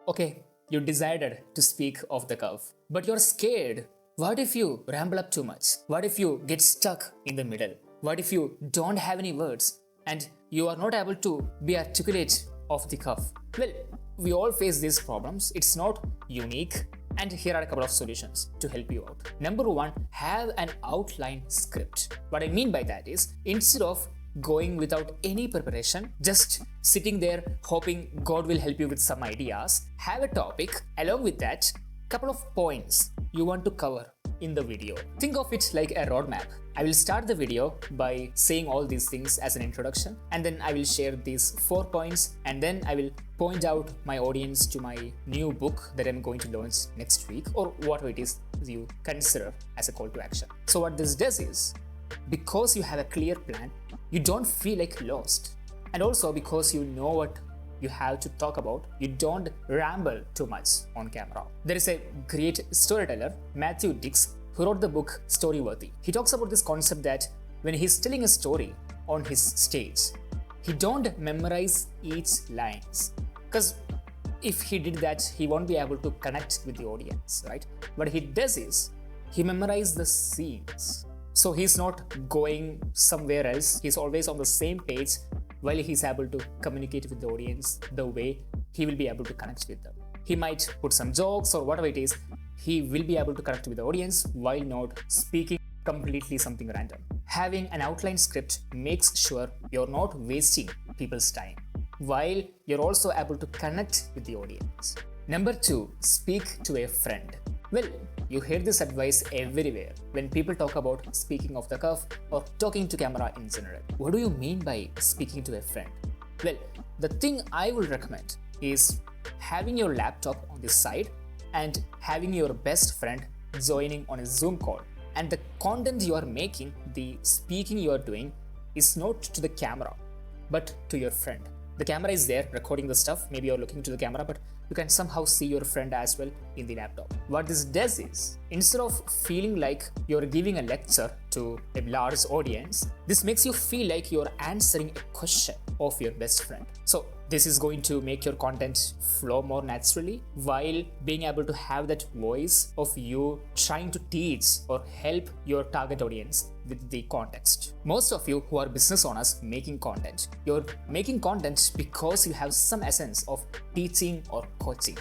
Okay, you decided to speak off the cuff, but you're scared. What if you ramble up too much? What if you get stuck in the middle? What if you don't have any words and you are not able to be articulate off the cuff? Well, we all face these problems. It's not unique. And here are a couple of solutions to help you out. Number one, have an outline script. What I mean by that is, instead of going without any preparation, just sitting there hoping God will help you with some ideas, have a topic, along with that, couple of points you want to cover in the video. Think of it like a roadmap. I will start the video by saying all these things as an introduction, and then I will share these 4 points, and then I will point out my audience to my new book that I'm going to launch next week, or whatever it is you consider as a call to action. So what this does is, because you have a clear plan, you don't feel like lost. And also because you know what you have to talk about, you don't ramble too much on camera. There is a great storyteller, Matthew Dix, who wrote the book Storyworthy. He talks about this concept that when he's telling a story on his stage, he don't memorize each lines. Because if he did that, he won't be able to connect with the audience, right? What he does is, he memorizes the scenes. So he's not going somewhere else. He's always on the same page while he's able to communicate with the audience the way he will be able to connect with them. He might put some jokes or whatever it is. He will be able to connect with the audience while not speaking completely something random. Having an outline script makes sure you're not wasting people's time, while you're also able to connect with the audience. Number two, speak to a friend. Well, you hear this advice everywhere when people talk about speaking off the cuff or talking to camera in general. What do you mean by speaking to a friend? Well, the thing I will recommend is having your laptop on the side and having your best friend joining on a Zoom call. And the content you are making, the speaking you are doing, is not to the camera, but to your friend. The camera is there recording the stuff. Maybe you're looking to the camera, but you can somehow see your friend as well in the laptop. What this does is, instead of feeling like you're giving a lecture to a large audience, this makes you feel like you're answering a question of your best friend. So this is going to make your content flow more naturally, while being able to have that voice of you trying to teach or help your target audience with the context. Most of you who are business owners making content, you're making content because you have some essence of teaching or coaching.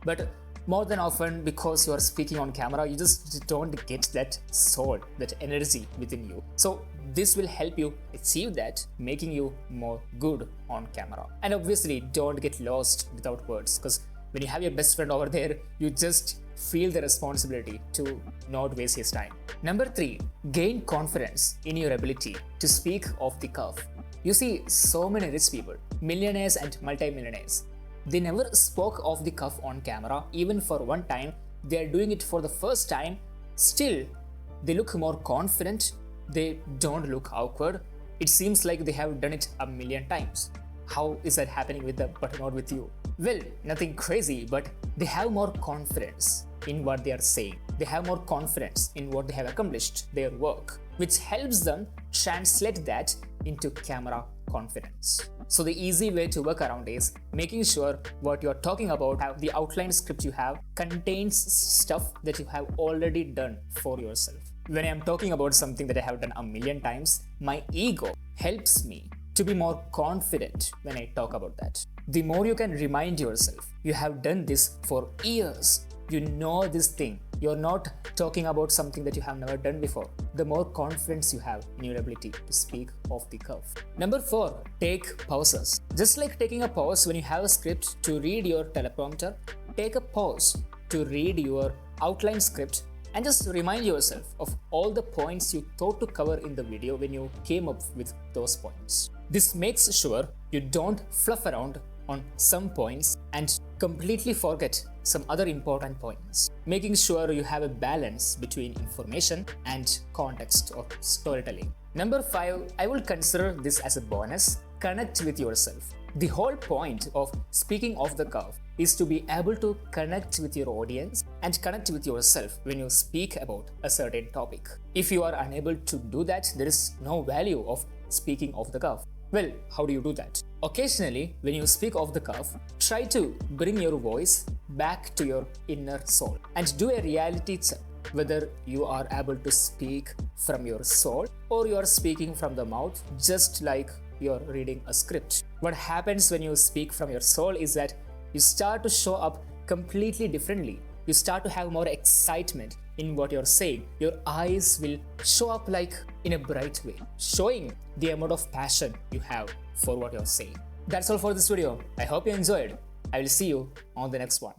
But more than often, because you are speaking on camera, you just don't get that soul, that energy within you. So this will help you achieve that, making you more good on camera. And obviously, don't get lost without words, because when you have your best friend over there, you just feel the responsibility to not waste his time. Number three, gain confidence in your ability to speak off the cuff. You see so many rich people, millionaires and multi-millionaires. They never spoke off the cuff on camera, even for one time. They are doing it for the first time. Still, they look more confident. They don't look awkward. It seems like they have done it a million times. How is that happening with them but not with you? Well, nothing crazy, but they have more confidence in what they are saying. They have more confidence in what they have accomplished, their work, which helps them translate that into camera confidence. So the easy way to work around is making sure what you're talking about, the outline script you have, contains stuff that you have already done for yourself. When I'm talking about something that I have done a million times, my ego helps me to be more confident when I talk about that. The more you can remind yourself, you have done this for years, you know this thing, you're not talking about something that you have never done before, the more confidence you have in your ability to speak off the cuff. Number four, take pauses. Just like taking a pause when you have a script to read your teleprompter, take a pause to read your outline script and just remind yourself of all the points you thought to cover in the video when you came up with those points. This makes sure you don't fluff around on some points and completely forget some other important points, making sure you have a balance between information and context or storytelling. Number five, I will consider this as a bonus: connect with yourself. The whole point of speaking off the cuff is to be able to connect with your audience and connect with yourself when you speak about a certain topic. If you are unable to do that, there is no value of speaking off the cuff. Well, how do you do that? Occasionally, when you speak off the cuff, try to bring your voice back to your inner soul and do a reality check whether you are able to speak from your soul or you are speaking from the mouth, just like you're reading a script. What happens when you speak from your soul is that you start to show up completely differently. You start to have more excitement in what you're saying. Your eyes will show up like in a bright way, showing the amount of passion you have for what you're saying. That's all for this video. I hope you enjoyed. I will see you on the next one.